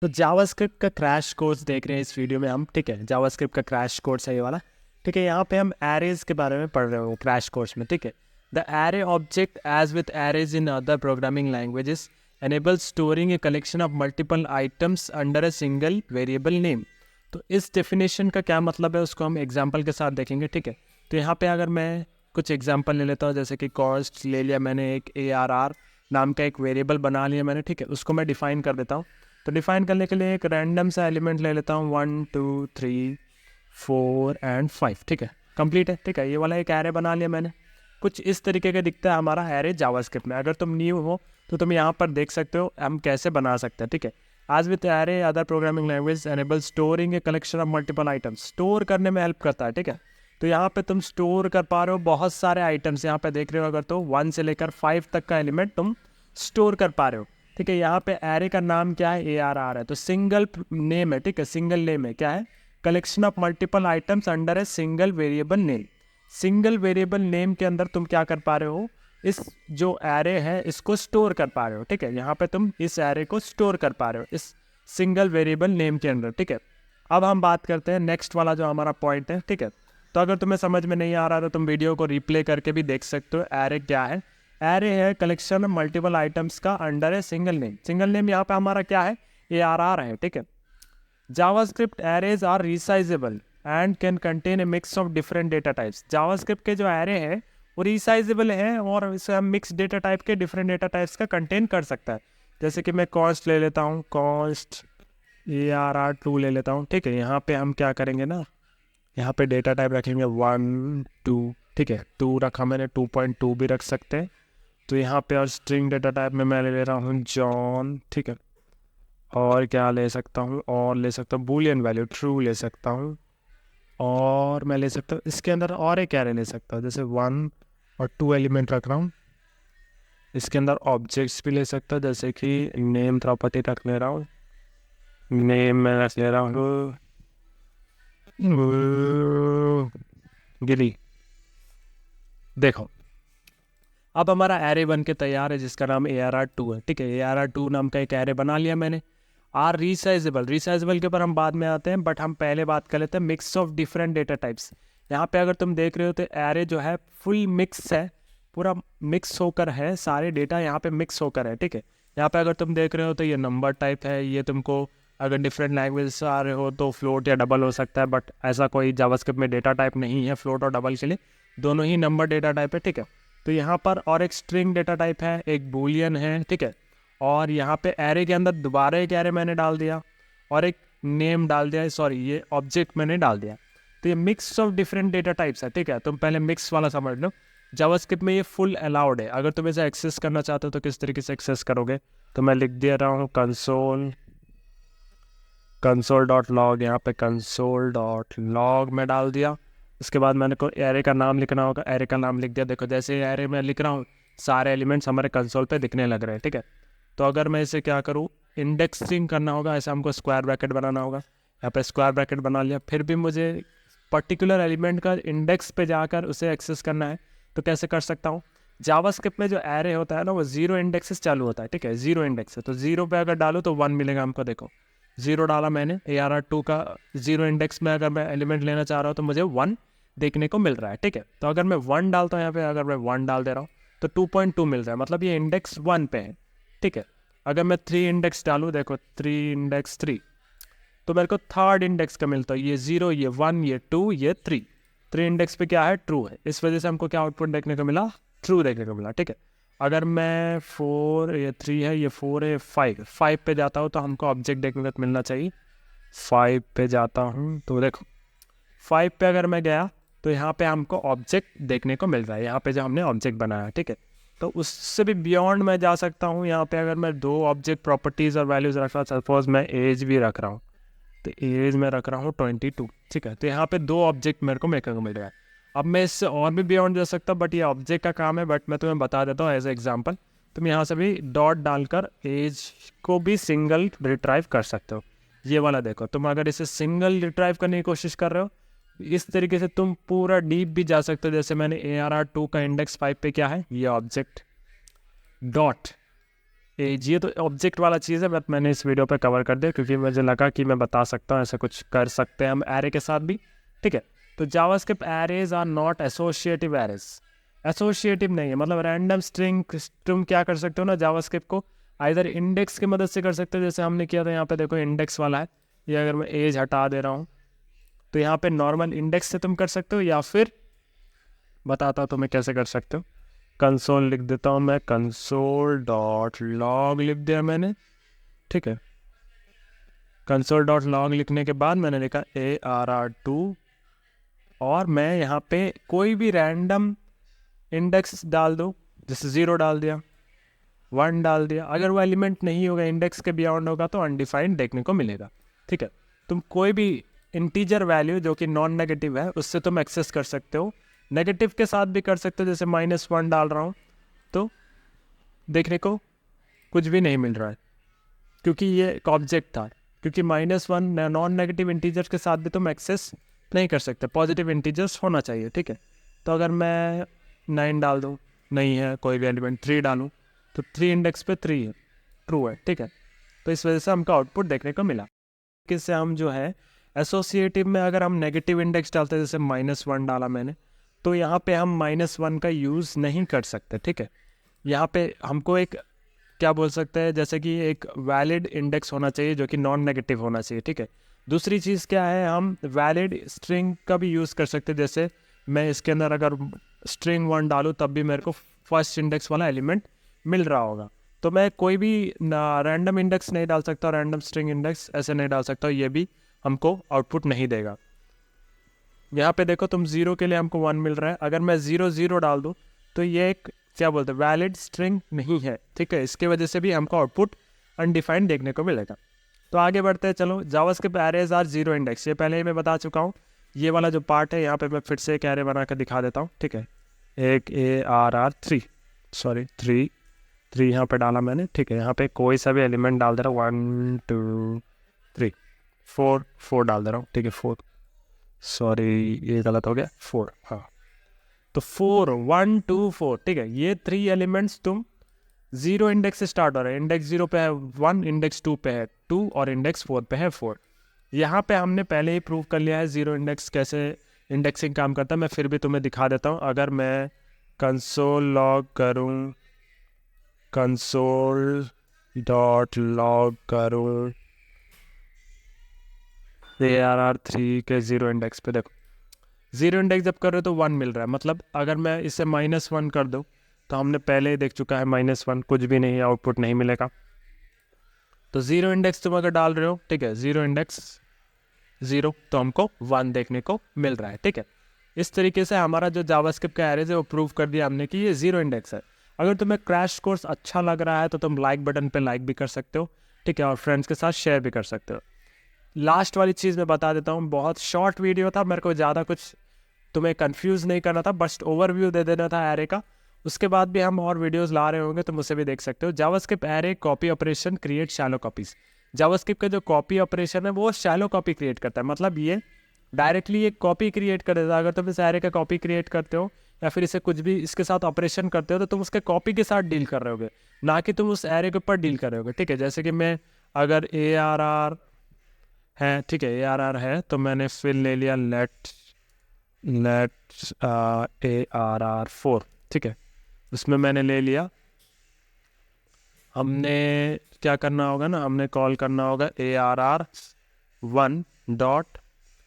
तो जावास्क्रिप्ट का crash course देख रहे हैं इस वीडियो में हम, ठीक है। जावास्क्रिप्ट का क्रैश कोर्स है ये वाला, ठीक है। यहाँ पे हम एरेज के बारे में पढ़ रहे हो क्रैश कोर्स में, ठीक है। The array object as with arrays in other programming languages enable storing a collection of multiple items under a single variable name. तो इस डेफिनेशन का क्या मतलब है उसको हम एग्जाम्पल के साथ देखेंगे, ठीक है। तो यहाँ पे अगर मैं कुछ एग्जाम्पल ले लेता हूँ, जैसे कि कॉस्ट ले लिया मैंने, एक ARR नाम का एक वेरिएबल बना लिया मैंने, ठीक है। उसको मैं डिफाइन कर देता हूँ। तो डिफाइन करने के लिए एक रैंडम सा एलिमेंट ले लेता हूँ, 1 2 3 4 एंड 5, ठीक है। कंप्लीट है, ठीक है। ये वाला एक एरे बना लिया मैंने। कुछ इस तरीके का दिखता है हमारा एरे जावास्क्रिप्ट में। अगर तुम न्यू हो तो तुम यहाँ पर देख सकते हो हम कैसे बना सकते हैं, ठीक है। आज with array other programming language enable storing a collection of multiple items. Store करने में हेल्प करता है, ठीक है। तो यहाँ पे तुम स्टोर कर पा रहे हो बहुत सारे आइटम्स। यहाँ पे देख रहे हो अगर, तो 1 से लेकर 5 तक का एलिमेंट तुम स्टोर कर पा रहे हो, ठीक है। यहाँ पे एरे का नाम क्या है, ARR है। तो सिंगल नेम है, ठीक है। सिंगल नेम है, क्या है, collection of multiple items under a single variable name. Single variable name के अंदर तुम क्या कर पा रहे हो, इस जो एरे है इसको स्टोर कर पा रहे हो, ठीक है। यहाँ पे तुम इस एरे को स्टोर कर पा रहे हो इस सिंगल वेरिएबल नेम के अंदर, ठीक है। अब हम बात करते हैं नेक्स्ट वाला जो हमारा पॉइंट है, ठीक है। तो अगर तुम्हें समझ में नहीं आ रहा तो तुम वीडियो को रिप्ले करके भी देख सकते हो। एरे क्या है, एरे है कलेक्शन ऑफ मल्टीपल आइटम्स का under a single name. Single name यहाँ पे हमारा क्या है, ARR है, ठीक है। JavaScript arrays are resizable and can contain a mix of different data types. JavaScript के जो एरे है वो रिसाइजेबल है और इसे हम मिक्स डेटा टाइप के डिफरेंट डेटा टाइप्स का कंटेन कर सकता है। जैसे कि मैं कॉस्ट ले लेता हूँ, कॉस्ट ARR2 ले लेता हूँ, ठीक है। यहाँ पे हम क्या करेंगे ना, यहाँ पे डेटा टाइप रखेंगे 1 2, ठीक है। 2 रखा मैंने, 2.2 भी रख सकते हैं। तो यहाँ पे और स्ट्रिंग डेटा टाइप में मैं ले रहा हूँ जॉन, ठीक है। और क्या ले सकता हूँ, और ले सकता हूँ बूलियन वैल्यू ट्रू ले सकता हूँ। और मैं ले सकता हूँ इसके अंदर और एक एरे ले सकता हूँ, जैसे 1 और 2 एलिमेंट रख रहा हूँ। इसके अंदर ऑब्जेक्ट्स भी ले सकता हूँ, जैसे कि नेम प्रॉपर्टी रख ले रहा हूँ। नेम में रख ले रहा हूँ गिरी। देखो अब हमारा एरे बन के तैयार है जिसका नाम ARR2 है, ठीक है। ARR2 नाम का एक एरे बना लिया मैंने। आर रिसाइजेबल, रिसाइजेबल के ऊपर हम बाद में आते हैं, बट हम पहले बात कर लेते हैं mix of different data types. यहाँ पे अगर तुम देख रहे हो तो एरे जो है फुल मिक्स है, पूरा मिक्स होकर है, सारे डेटा यहाँ पे मिक्स होकर है, ठीक है। यहाँ पे अगर तुम देख रहे हो तो ये नंबर टाइप है, ये तुमको अगर डिफरेंट लैंग्वेज से आ रहे हो तो फ्लोट या डबल हो सकता है, बट ऐसा कोई जावास्क्रिप्ट में डेटा टाइप नहीं है फ्लोट और डबल के लिए, दोनों ही नंबर डेटा टाइप है, ठीक है। तो यहाँ पर और एक स्ट्रिंग डेटा टाइप है, एक बूलियन है, ठीक है। और यहाँ पे एरे के अंदर दोबारा एक एरे मैंने डाल दिया और एक नेम डाल दिया, सॉरी ये ऑब्जेक्ट मैंने डाल दिया। तो ये mix of different data types है, ठीक है। तुम पहले मिक्स वाला समझ लो। जावास्क्रिप्ट में ये फुल अलाउड है। अगर तुम इसे एक्सेस करना चाहते हो तो किस तरीके से एक्सेस करोगे, तो मैं लिख दे रहा हूँ कंसोल.log। यहाँ पे कंसोल.log में डाल दिया। उसके बाद मैंने को एरे का नाम लिखना होगा, एरे का नाम लिख दिया। देखो जैसे एरे में लिख रहा हूँ सारे एलिमेंट्स हमारे कंसोल पे दिखने लग रहे हैं, ठीक है। तो अगर मैं इसे क्या करूँ, इंडेक्सिंग करना होगा, ऐसे हमको स्क्वायर ब्रैकेट बनाना होगा। यहाँ पे स्क्वायर ब्रैकेट बना लिया, फिर भी मुझे पर्टिकुलर एलिमेंट का इंडेक्स पे जाकर उसे एक्सेस करना है, तो कैसे कर सकता हूँ। जावास्क्रिप्ट में जो एरे होता है ना वो 0 इंडेक्स से चालू होता है, ठीक है। 0 इंडेक्स है तो 0 पे अगर डालो तो 1 मिलेगा हमको। देखो 0 डाला मैंने, ARR2 का 0 इंडेक्स में अगर मैं एलिमेंट लेना चाह रहा हूँ तो मुझे 1 देखने को मिल रहा है, ठीक है। तो अगर मैं 1 डालता हूँ यहाँ पे, अगर मैं 1 डाल दे रहा हूँ तो 2.2 मिल रहा है, मतलब ये इंडेक्स 1 पे है, ठीक है। अगर मैं 3 इंडेक्स डालूँ, देखो 3 इंडेक्स 3, तो मेरे को थर्ड इंडेक्स का मिलता है, ये 0 ये 1 ये 2 ये 3। 3 इंडेक्स पे क्या है, ट्रू है। इस वजह से हमको क्या आउटपुट देखने को मिला, ट्रू देखने को मिला, ठीक है। अगर मैं 4, ये 3 है, ये 4 है, 5 पे जाता हूँ तो हमको ऑब्जेक्ट देखने को मिलना चाहिए। 5 पे जाता हूँ तो देखो 5 पे अगर मैं गया तो यहाँ पे हमको ऑब्जेक्ट देखने को मिल रहा है, यहाँ पे जो हमने ऑब्जेक्ट बनाया, ठीक है। तो उससे भी बियॉन्ड मैं जा सकता हूँ। यहाँ पे अगर मैं 2 ऑब्जेक्ट प्रॉपर्टीज़ और वैल्यूज़ रख रहा हूँ, सपोज मैं एज भी रख रहा हूँ, तो एज में रख रहा हूँ 22, ठीक है। तो यहाँ पे 2 ऑब्जेक्ट मेरे को मेकर को मिल रहा है। अब मैं इससे और भी बियॉन्ड जा सकता हूँ, बट ये ऑब्जेक्ट का काम है, बट मैं तुम्हें बता देता हूँ एज ए एग्जाम्पल। तुम यहाँ से भी डॉट डालकर एज को भी सिंगल रिट्राइव कर सकते हो। ये वाला देखो, तुम अगर इसे सिंगल रिट्राइव करने की कोशिश कर रहे हो, इस तरीके से तुम पूरा डीप भी जा सकते हो। जैसे मैंने ARR2 का इंडेक्स 5 पे क्या है, ये ऑब्जेक्ट डॉट एज, ये तो ऑब्जेक्ट वाला चीज़ है, बट मैंने इस वीडियो पे कवर कर दिया क्योंकि मुझे लगा कि मैं बता सकता हूँ ऐसा कुछ कर सकते हैं हम एरे के साथ भी, ठीक है। तो JavaScript arrays are not associative arrays, associative नहीं है, मतलब रैंडम स्ट्रिंग तुम क्या कर सकते हो ना जावास्क्रिप्ट को आइदर इंडेक्स की मदद से कर सकते हो, जैसे हमने किया था यहाँ पे देखो इंडेक्स वाला है, ये अगर मैं एज हटा दे रहा हूँ तो यहाँ पे नॉर्मल इंडेक्स से तुम कर सकते हो, या फिर बताता हूँ तुम्हें कैसे कर सकते हो। कंसोल लिख देता हूँ मैं, कंसोल डॉट लॉग लिख दिया मैंने, ठीक है। कंसोल डॉट लॉग लिखने के बाद मैंने लिखा ARR2 और मैं यहाँ पे कोई भी रैंडम इंडेक्स डाल दो, जैसे 0 डाल दिया, 1 डाल दिया, अगर वो एलिमेंट नहीं होगा इंडेक्स के बियॉन्ड होगा तो अनडिफाइंड देखने को मिलेगा, ठीक है। तुम कोई भी इंटीजर वैल्यू जो कि नॉन नेगेटिव है उससे तुम एक्सेस कर सकते हो, नेगेटिव के साथ भी कर सकते हो, जैसे -1 डाल रहा हूँ तो देखने को कुछ भी नहीं मिल रहा है क्योंकि ये एक ऑब्जेक्ट था, क्योंकि -1 नॉन नेगेटिव इंटीजर्स के साथ भी तुम एक्सेस नहीं कर सकते, पॉजिटिव इंटीजर्स होना चाहिए, ठीक है। तो अगर मैं 9 डाल दूँ, नहीं है कोई भी एलिमेंट, 3 डालूँ तो 3 इंडेक्स पे 3 है, ट्रू है, ठीक है। तो इस वजह से हमको आउटपुट देखने को मिला। किससे हम जो है एसोसिएटिव में अगर हम नेगेटिव इंडेक्स डालते हैं, जैसे -1 डाला मैंने, तो यहाँ पे हम -1 का यूज़ नहीं कर सकते, ठीक है। यहाँ पे हमको एक क्या बोल सकते हैं, जैसे कि एक वैलिड इंडेक्स होना चाहिए जो कि नॉन नेगेटिव होना चाहिए, ठीक है। दूसरी चीज़ क्या है, हम वैलिड स्ट्रिंग का भी यूज़ कर सकते हैं, जैसे मैं इसके अंदर अगर स्ट्रिंग 1 डालूँ तब भी मेरे को फर्स्ट इंडेक्स वाला एलिमेंट मिल रहा होगा। तो मैं कोई भी रैंडम इंडेक्स नहीं डाल सकता, रैंडम स्ट्रिंग इंडेक्स ऐसे नहीं डाल सकता, ये भी हमको आउटपुट नहीं देगा। यहाँ पे देखो तुम 0 के लिए हमको 1 मिल रहा है, अगर मैं 0 0 डाल दूँ तो ये एक क्या बोलते हैं वैलिड स्ट्रिंग नहीं है, ठीक है। इसके वजह से भी हमको आउटपुट अनडिफाइंड देखने को मिलेगा। तो आगे बढ़ते हैं, चलो जावास्क्रिप्ट एरेज आर 0 इंडेक्स, ये पहले ही मैं बता चुका हूँ। ये वाला जो पार्ट है यहाँ पे मैं फिर से एक एरे बना कर दिखा देता हूँ, ठीक है। एक ARR3 सॉरी 3 यहाँ पे डाला मैंने, ठीक है। यहाँ पे कोई सा भी एलिमेंट डाल दे रहा हूँ, 1 2 3 4 डाल दे रहा हूँ, ठीक है। 4 सॉरी ये गलत हो गया, 4, हाँ। तो 4 1 2 4, ठीक है। ये 3 एलिमेंट्स तुम 0 इंडेक्स से स्टार्ट हो रहे हैं, इंडेक्स 0 पे है 1, इंडेक्स 2 पे है 2 और इंडेक्स 4 पे है 4। यहाँ पे हमने पहले ही प्रूव कर लिया है 0 इंडेक्स कैसे इंडेक्सिंग काम करता है, मैं फिर भी तुम्हें दिखा देता हूँ। अगर मैं कंसोल लॉग करूँ, कंसोल डॉट लॉग करूँ ARR3 के 0 इंडेक्स पे, देखो 0 इंडेक्स जब कर रहे हो तो 1 मिल रहा है, मतलब अगर मैं इसे -1 कर दूँ तो हमने पहले ही देख चुका है -1 कुछ भी नहीं, आउटपुट नहीं मिलेगा। तो 0 इंडेक्स तुम अगर डाल रहे हो, ठीक है, 0 इंडेक्स 0 तो हमको 1 देखने को मिल रहा है, ठीक है। इस तरीके से हमारा जो जावास्क्रिप्ट का एरेज है वो प्रूव कर दिया हमने कि ये 0 इंडेक्स है। अगर तुम्हें क्रैश कोर्स अच्छा लग रहा है तो तुम लाइक बटन पे लाइक भी कर सकते हो, ठीक है, और फ्रेंड्स के साथ शेयर भी कर सकते हो। लास्ट वाली चीज़ मैं बता देता हूँ, बहुत शॉर्ट वीडियो था, मेरे को ज़्यादा कुछ तुम्हें कंफ्यूज नहीं करना था, बस ओवरव्यू दे देना था एरे का। उसके बाद भी हम और वीडियोस ला रहे होंगे, तुम उसे भी देख सकते हो। JavaScript array copy operation create shallow copies, JavaScript का जो कॉपी ऑपरेशन है वो शैलो कॉपी क्रिएट करता है, मतलब ये डायरेक्टली एक कॉपी क्रिएट कर देता है। अगर तुम इस एरे का कॉपी क्रिएट करते हो या फिर इसे कुछ भी इसके साथ ऑपरेशन करते हो तो तुम उसके कॉपी के साथ डील कर रहे होगे, ना कि तुम उस एरे के ऊपर डील कर रहे होगे, ठीक है। जैसे कि मैं अगर ARR है, ठीक है, ARR है तो मैंने फिर ले लिया लेट ARR4, ठीक है। उसमें मैंने ले लिया, हमने क्या करना होगा ना, हमने कॉल करना होगा ARR1 डॉट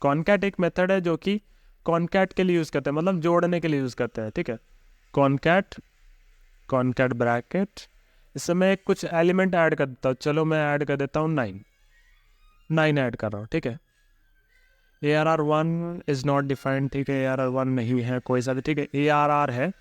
कॉनकैट, एक मेथड है जो कि कॉनकैट के लिए यूज़ करते हैं, मतलब जोड़ने के लिए यूज़ करते हैं, ठीक है। कॉनकैट ब्रैकेट, इससे मैं कुछ एलिमेंट ऐड कर देता हूँ, चलो मैं ऐड कर देता हूँ 9 ऐड कर रहा हूँ, ठीक है। ARR1 इज़ नॉट डिफाइंड, ठीक है, ARR1 नहीं है कोई सा भी, ठीक है। ARR है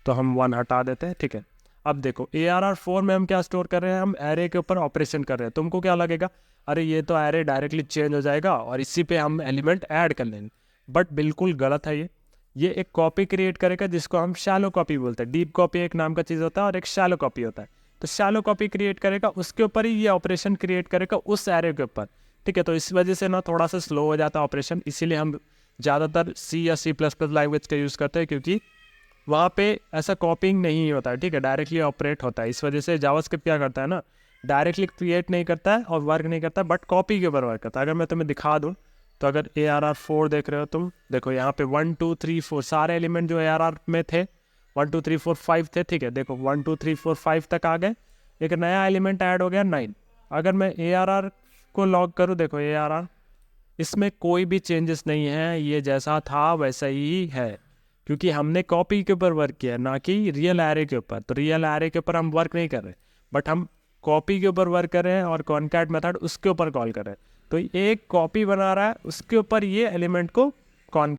तो हम 1 हटा देते हैं, ठीक है। अब देखो ARR4 में हम क्या स्टोर कर रहे हैं, हम एरे के ऊपर ऑपरेशन कर रहे हैं। तुमको क्या लगेगा, अरे ये तो एरे डायरेक्टली चेंज हो जाएगा और इसी पे हम एलिमेंट ऐड कर लेंगे, बट बिल्कुल गलत है। ये एक कॉपी क्रिएट करेगा जिसको हम शैलो कॉपी बोलते हैं। डीप कॉपी एक नाम का चीज़ होता है और एक शैलो कॉपी होता है। तो शैलो कॉपी क्रिएट करेगा, उसके ऊपर ही ये ऑपरेशन क्रिएट करेगा उस एरे के ऊपर, ठीक है। तो इस वजह से ना थोड़ा सा स्लो हो जाता है ऑपरेशन, इसीलिए हम ज़्यादातर C या C++ लैंग्वेज का यूज़ करते हैं, क्योंकि वहाँ पे ऐसा कॉपिंग नहीं होता है, ठीक है, डायरेक्टली ऑपरेट होता है। इस वजह से जावास्क्रिप्ट क्या करता है ना, डायरेक्टली क्रिएट नहीं करता है और वर्क नहीं करता, बट कॉपी के ऊपर वर्क करता है। अगर मैं तुम्हें दिखा दूँ तो अगर ARR4 देख रहे हो तुम, देखो यहाँ पे 1 2 3 4 सारे एलिमेंट जो ARR में थे 1 2 3 4 5 थे, ठीक है, देखो 1 2 3 4 5 तक आ गए, एक नया एलिमेंट ऐड हो गया 9। अगर मैं ARR को लॉग करूँ, देखो ARR, इसमें कोई भी चेंजेस नहीं है, ये जैसा था वैसा ही है, क्योंकि हमने कॉपी के ऊपर वर्क किया ना कि रियल एरे के ऊपर। तो रियल एरे के ऊपर हम वर्क नहीं कर रहे, बट हम कॉपी के ऊपर वर्क कर रहे हैं और कॉनकैट मेथड उसके ऊपर कॉल कर रहे हैं। तो एक कॉपी बना रहा है, उसके ऊपर ये एलिमेंट को कॉन